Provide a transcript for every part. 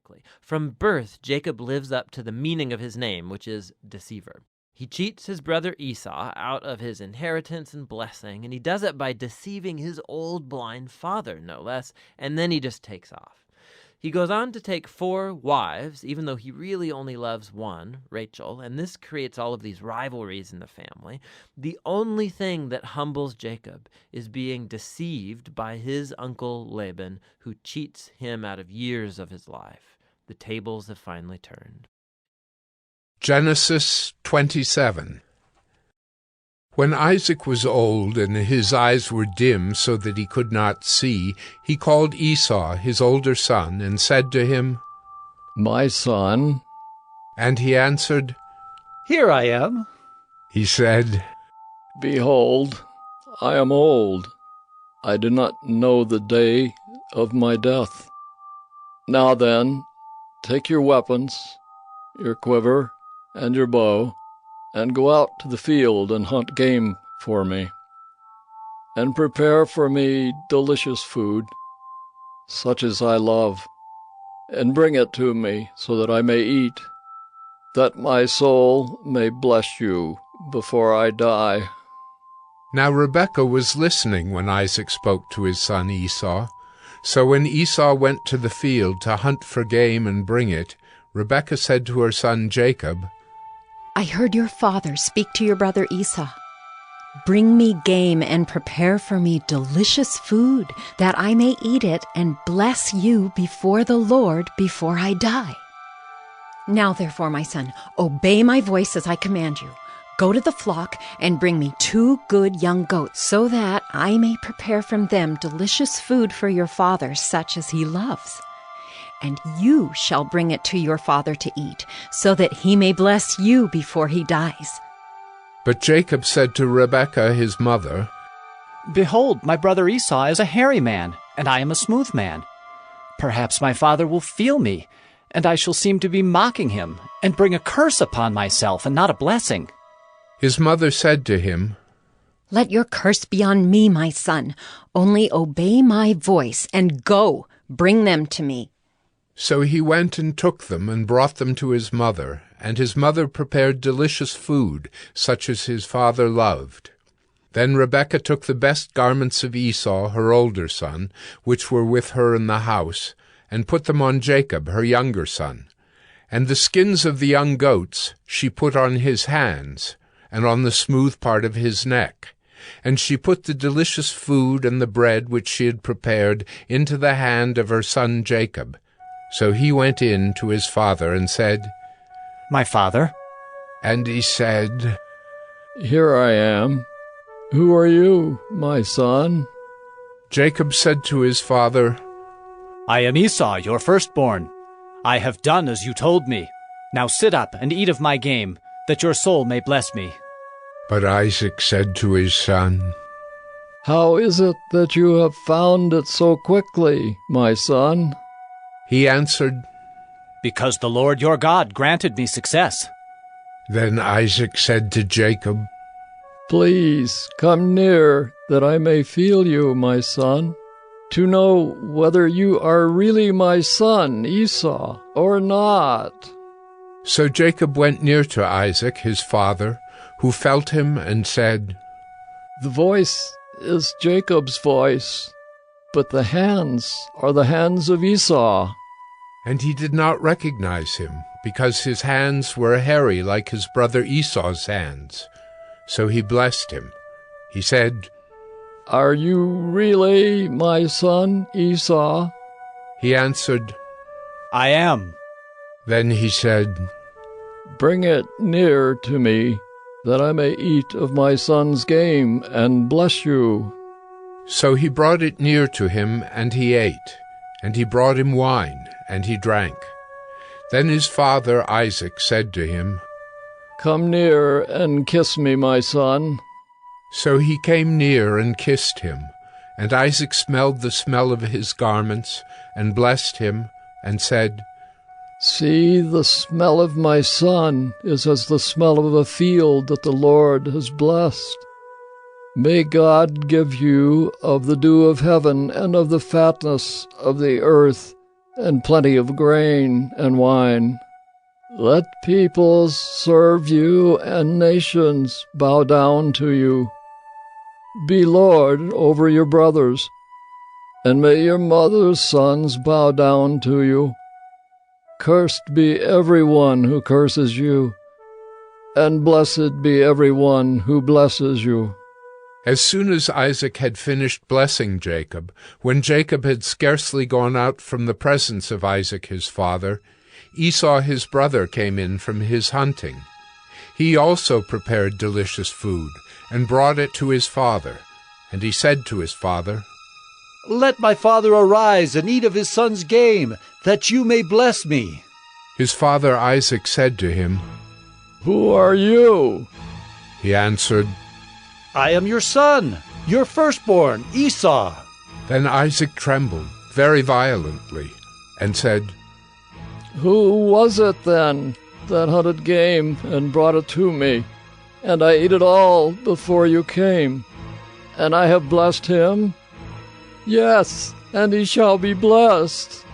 basically. From birth, Jacob lives up to the meaning of his name, which is deceiver. He cheats his brother Esau out of his inheritance and blessing, and he does it by deceiving his old blind father, no less, and then he just takes off. He goes on to take 4 wives, even though he really only loves one, Rachel, and this creates all of these rivalries in the family. The only thing that humbles Jacob is being deceived by his uncle Laban, who cheats him out of years of his life. The tables have finally turned. Genesis 27. When Isaac was old and his eyes were dim so that he could not see, he called Esau, his older son, and said to him, "My son." And he answered, "Here I am." He said, "Behold, I am old. I do not know the day of my death. Now then, take your weapons, your quiver, and your bow, and go out to the field and hunt game for me, and prepare for me delicious food, such as I love, and bring it to me so that I may eat, that my soul may bless you before I die." Now Rebekah was listening when Isaac spoke to his son Esau. So when Esau went to the field to hunt for game and bring it, Rebekah said to her son Jacob, "I heard your father speak to your brother Esau. Bring me game and prepare for me delicious food, that I may eat it and bless you before the Lord before I die. Now therefore, my son, obey my voice as I command you. Go to the flock and bring me 2 good young goats, so that I may prepare from them delicious food for your father, such as he loves. And you shall bring it to your father to eat, so that he may bless you before he dies." But Jacob said to Rebekah his mother, "Behold, my brother Esau is a hairy man, and I am a smooth man. Perhaps my father will feel me, and I shall seem to be mocking him, and bring a curse upon myself, and not a blessing." His mother said to him, "Let your curse be on me, my son. Only obey my voice, and go, bring them to me." So he went and took them and brought them to his mother, and his mother prepared delicious food, such as his father loved. Then Rebekah took the best garments of Esau, her older son, which were with her in the house, and put them on Jacob, her younger son. And the skins of the young goats she put on his hands, and on the smooth part of his neck. And she put the delicious food and the bread which she had prepared into the hand of her son Jacob. So he went in to his father and said, "My father?" And he said, "Here I am. Who are you, my son?" Jacob said to his father, "I am Esau, your firstborn. I have done as you told me. Now sit up and eat of my game, that your soul may bless me." But Isaac said to his son, "How is it that you have found it so quickly, my son?" He answered, "Because the Lord your God granted me success." Then Isaac said to Jacob, "Please come near, that I may feel you, my son, to know whether you are really my son Esau or not." So Jacob went near to Isaac his father, who felt him and said, "The voice is Jacob's voice, but the hands are the hands of Esau." And he did not recognize him, because his hands were hairy like his brother Esau's hands. So he blessed him. He said, "Are you really my son Esau?" He answered, "I am." Then he said, "Bring it near to me, that I may eat of my son's game and bless you." So he brought it near to him, and he ate. And he brought him wine, and he drank. Then his father Isaac said to him, "Come near and kiss me, my son." So he came near and kissed him. And Isaac smelled the smell of his garments, and blessed him, and said, "See, the smell of my son is as the smell of a field that the Lord has blessed. May God give you of the dew of heaven and of the fatness of the earth, and plenty of grain and wine. Let peoples serve you and nations bow down to you. Be lord over your brothers, and may your mother's sons bow down to you. Cursed be every one who curses you, and blessed be every one who blesses you." As soon as Isaac had finished blessing Jacob, when Jacob had scarcely gone out from the presence of Isaac his father, Esau his brother came in from his hunting. He also prepared delicious food, and brought it to his father. And he said to his father, "Let my father arise and eat of his son's game, that you may bless me." His father Isaac said to him, "Who are you?" He answered, "I am your son, your firstborn, Esau." Then Isaac trembled very violently, and said, "Who was it then that hunted game and brought it to me? And I ate it all before you came. And I have blessed him? Yes, and he shall be blessed."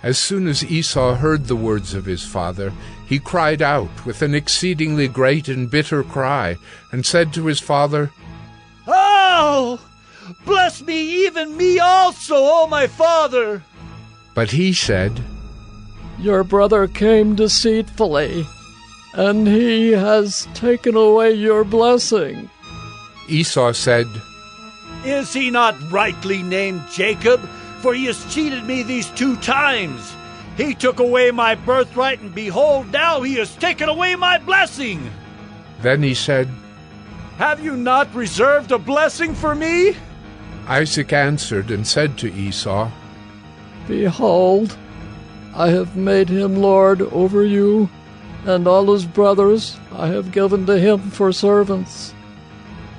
As soon as Esau heard the words of his father, he cried out with an exceedingly great and bitter cry, and said to his father, "Oh, bless me, even me also, O my father!" But he said, "Your brother came deceitfully, and he has taken away your blessing." Esau said, "Is he not rightly named Jacob? For he has cheated me these 2 times. He took away my birthright, and behold, now he has taken away my blessing." Then he said, "Have you not reserved a blessing for me?" Isaac answered and said to Esau, "Behold, I have made him lord over you, and all his brothers I have given to him for servants.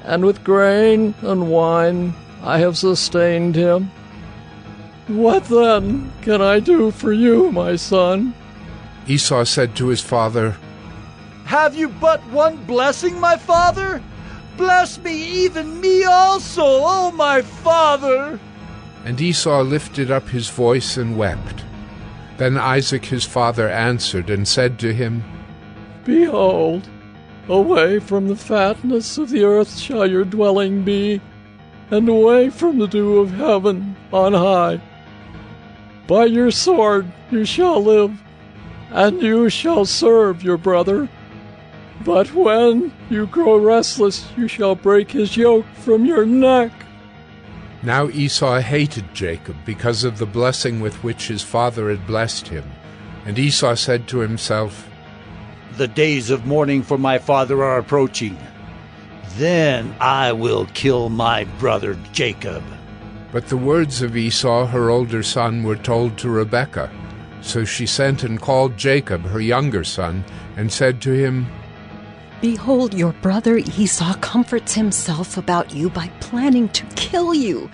And with grain and wine I have sustained him. What then can I do for you, my son?" Esau said to his father, "Have you but one blessing, my father? Bless me, even me also, O my father!" And Esau lifted up his voice and wept. Then Isaac his father answered and said to him, "Behold, away from the fatness of the earth shall your dwelling be, and away from the dew of heaven on high. By your sword you shall live, and you shall serve your brother. But when you grow restless, you shall break his yoke from your neck." Now Esau hated Jacob because of the blessing with which his father had blessed him. And Esau said to himself, "The days of mourning for my father are approaching. Then I will kill my brother Jacob." But the words of Esau, her older son, were told to Rebekah. So she sent and called Jacob, her younger son, and said to him, Behold, your brother Esau comforts himself about you by planning to kill you.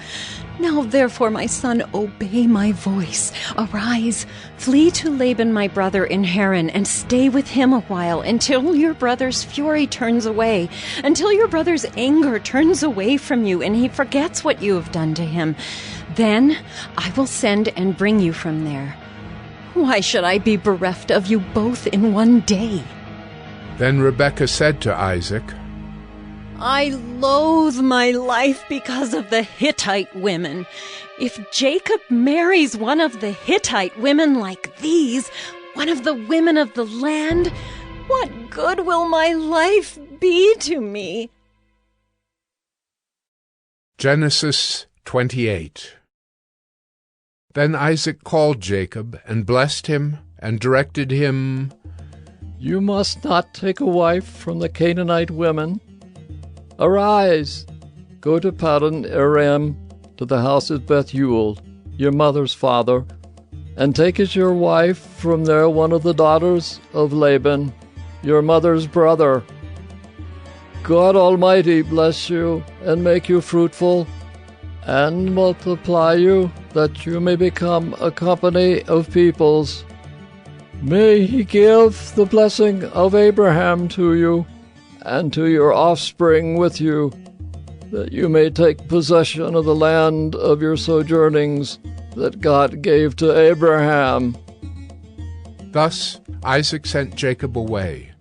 Now therefore, my son, obey my voice. Arise, flee to Laban my brother in Haran, and stay with him a while, until your brother's fury turns away, until your brother's anger turns away from you, and he forgets what you have done to him. Then I will send and bring you from there. Why should I be bereft of you both in one day?" Then Rebekah said to Isaac, I loathe my life because of the Hittite women. If Jacob marries one of the Hittite women like these, one of the women of the land, what good will my life be to me? Genesis 28. Then Isaac called Jacob and blessed him and directed him, "You must not take a wife from the Canaanite women. Arise, go to Paddan Aram, to the house of Bethuel, your mother's father, and take as your wife from there one of the daughters of Laban, your mother's brother. God Almighty bless you and make you fruitful, and multiply you, that you may become a company of peoples. May he give the blessing of Abraham to you, and to your offspring with you, that you may take possession of the land of your sojournings, that God gave to Abraham." Thus Isaac sent Jacob away,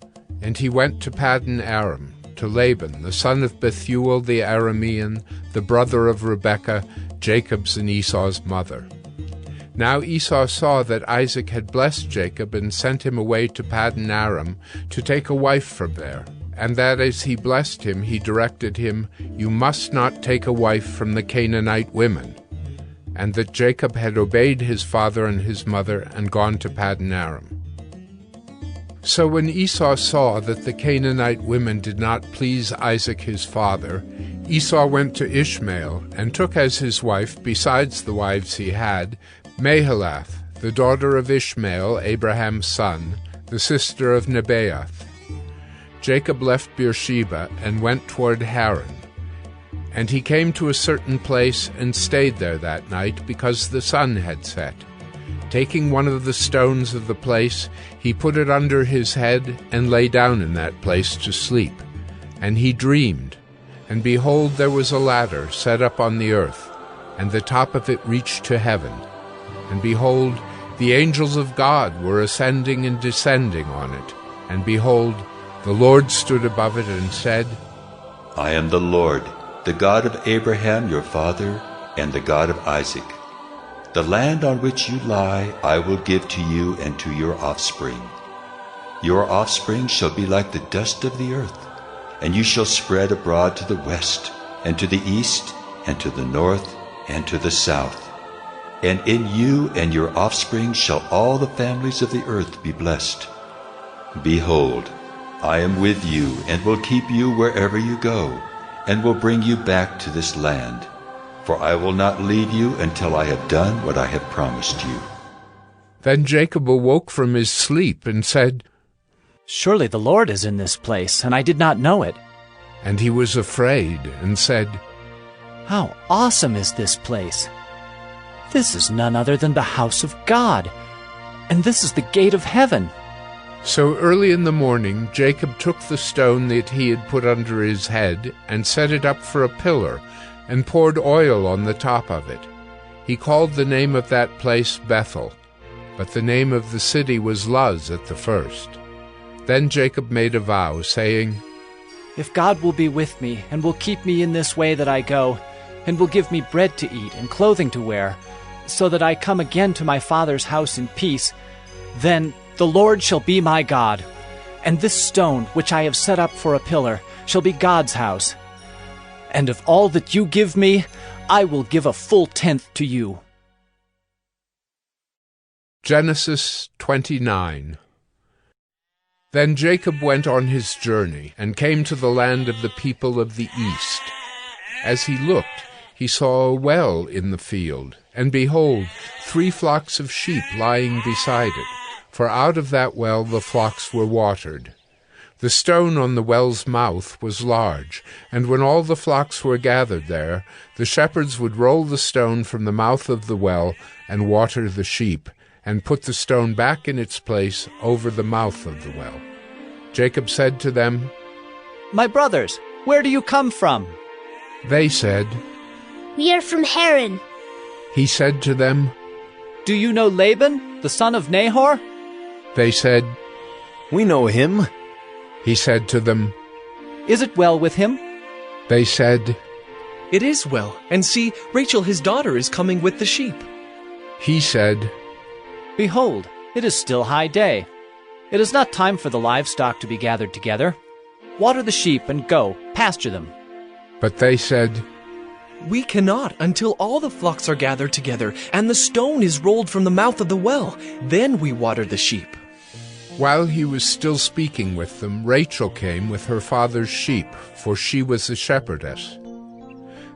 and he went to Paddan Aram, to Laban, the son of Bethuel the Aramean, the brother of Rebekah, Jacob's and Esau's mother. Now Esau saw that Isaac had blessed Jacob and sent him away to Paddan Aram to take a wife from there, and that as he blessed him he directed him, "You must not take a wife from the Canaanite women," and that Jacob had obeyed his father and his mother and gone to Paddan Aram. So when Esau saw that the Canaanite women did not please Isaac his father, Esau went to Ishmael and took as his wife, besides the wives he had, Mahalath, the daughter of Ishmael, Abraham's son, the sister of Nebaioth. Jacob left Beersheba and went toward Haran. And he came to a certain place and stayed there that night, because the sun had set. Taking one of the stones of the place, he put it under his head and lay down in that place to sleep. And he dreamed, and behold, there was a ladder set up on the earth, and the top of it reached to heaven. And behold, the angels of God were ascending and descending on it. And behold, the Lord stood above it and said, "I am the Lord, the God of Abraham your father, and the God of Isaac. The land on which you lie I will give to you and to your offspring. Your offspring shall be like the dust of the earth, and you shall spread abroad to the west, and to the east, and to the north, and to the south. And in you and your offspring shall all the families of the earth be blessed. Behold, I am with you, and will keep you wherever you go, and will bring you back to this land. For I will not leave you until I have done what I have promised you." Then Jacob awoke from his sleep and said, "Surely the Lord is in this place, and I did not know it." And he was afraid and said, "How awesome is this place! This is none other than the house of God, and this is the gate of heaven." So early in the morning Jacob took the stone that he had put under his head and set it up for a pillar, and poured oil on the top of it. He called the name of that place Bethel, but the name of the city was Luz at the first. Then Jacob made a vow, saying, "If God will be with me, and will keep me in this way that I go, and will give me bread to eat and clothing to wear, so that I come again to my father's house in peace, then the Lord shall be my God, and this stone which I have set up for a pillar shall be God's house. And of all that you give me, I will give a full tenth to you." Genesis 29. Then Jacob went on his journey, and came to the land of the people of the east. As he looked, he saw a well in the field, and behold, 3 flocks of sheep lying beside it, for out of that well the flocks were watered. The stone on the well's mouth was large, and when all the flocks were gathered there, the shepherds would roll the stone from the mouth of the well and water the sheep, and put the stone back in its place over the mouth of the well. Jacob said to them, "My brothers, where do you come from?" They said, "We are from Haran." He said to them, "Do you know Laban, the son of Nahor?" They said, "We know him." He said to them, "Is it well with him?" They said, "It is well, and see, Rachel his daughter is coming with the sheep." He said, "Behold, it is still high day. It is not time for the livestock to be gathered together. Water the sheep and go, pasture them." But they said, "We cannot until all the flocks are gathered together, and the stone is rolled from the mouth of the well. Then we water the sheep." While he was still speaking with them, Rachel came with her father's sheep, for she was a shepherdess.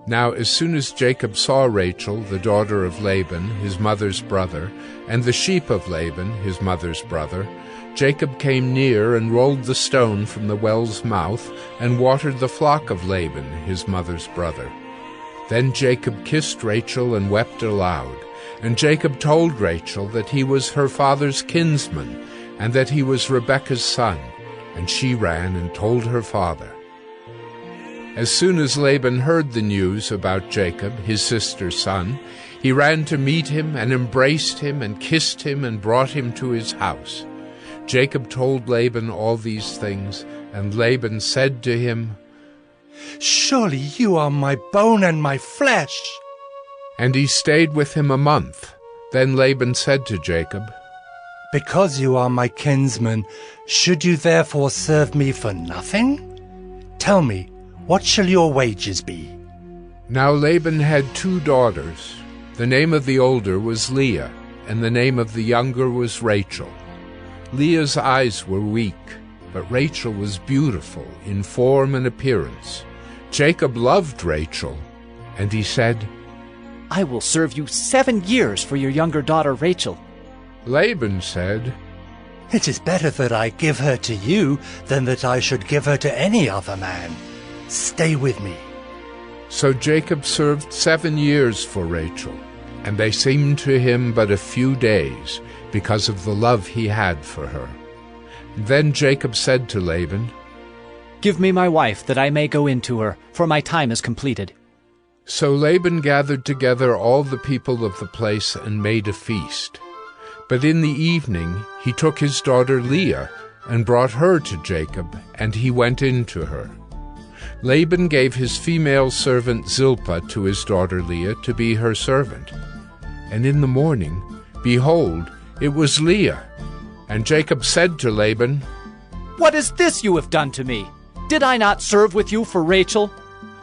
Now as soon as Jacob saw Rachel, the daughter of Laban, his mother's brother, and the sheep of Laban, his mother's brother, Jacob came near and rolled the stone from the well's mouth and watered the flock of Laban, his mother's brother. Then Jacob kissed Rachel and wept aloud. And Jacob told Rachel that he was her father's kinsman, and that he was Rebekah's son, and she ran and told her father. As soon as Laban heard the news about Jacob, his sister's son, He ran to meet him and embraced him and kissed him and brought him to his house. Jacob told Laban all these things, and Laban said to him, "Surely you are my bone and my flesh." And he stayed with him a month. Then Laban said to Jacob, "Because you are my kinsman, should you therefore serve me for nothing? Tell me, what shall your wages be?" Now Laban had 2 daughters. The name of the older was Leah, and the name of the younger was Rachel. Leah's eyes were weak, but Rachel was beautiful in form and appearance. Jacob loved Rachel, and he said, I will serve you 7 years for your younger daughter Rachel. Laban said, "It is better that I give her to you than that I should give her to any other man. Stay with me." So Jacob served 7 years for Rachel, and they seemed to him but a few days, because of the love he had for her. Then Jacob said to Laban, Give me my wife, that I may go in to her, for my time is completed. So Laban gathered together all the people of the place and made a feast. But in the evening he took his daughter Leah and brought her to Jacob, and he went in to her. Laban gave his female servant Zilpah to his daughter Leah to be her servant. And in the morning, behold, it was Leah. And Jacob said to Laban, What is this you have done to me? Did I not serve with you for Rachel?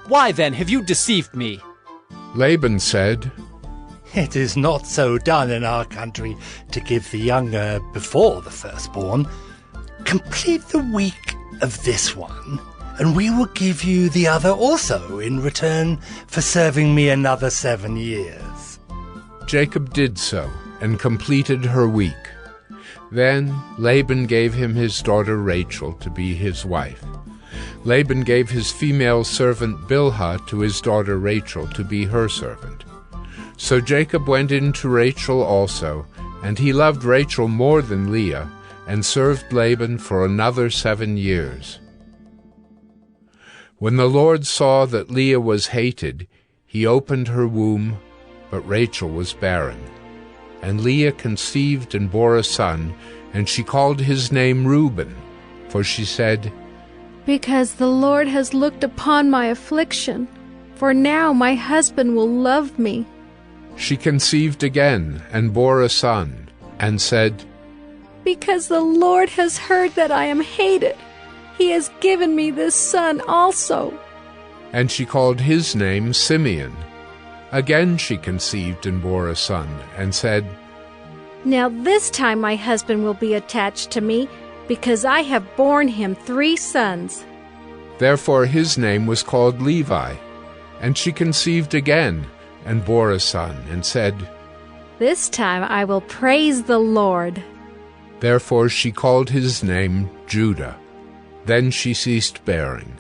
Why then have you deceived me? Laban said, It is not so done in our country to give the younger before the firstborn. Complete the week of this one, and we will give you the other also in return for serving me another 7 years. Jacob did so, and completed her week. Then Laban gave him his daughter Rachel to be his wife. Laban gave his female servant Bilhah to his daughter Rachel to be her servant. So Jacob went in to Rachel also, and he loved Rachel more than Leah, and served Laban for another 7 years. When the Lord saw that Leah was hated, he opened her womb, but Rachel was barren. And Leah conceived and bore a son, and she called his name Reuben, for she said, Because the Lord has looked upon my affliction, for now my husband will love me. She conceived again and bore a son, and said, Because the Lord has heard that I am hated, he has given me this son also. And she called his name Simeon. Again she conceived and bore a son, and said, Now this time my husband will be attached to me, because I have borne him 3 sons. Therefore his name was called Levi. And she conceived again, and bore a son, and said, This time I will praise the Lord. Therefore she called his name Judah. Then she ceased bearing.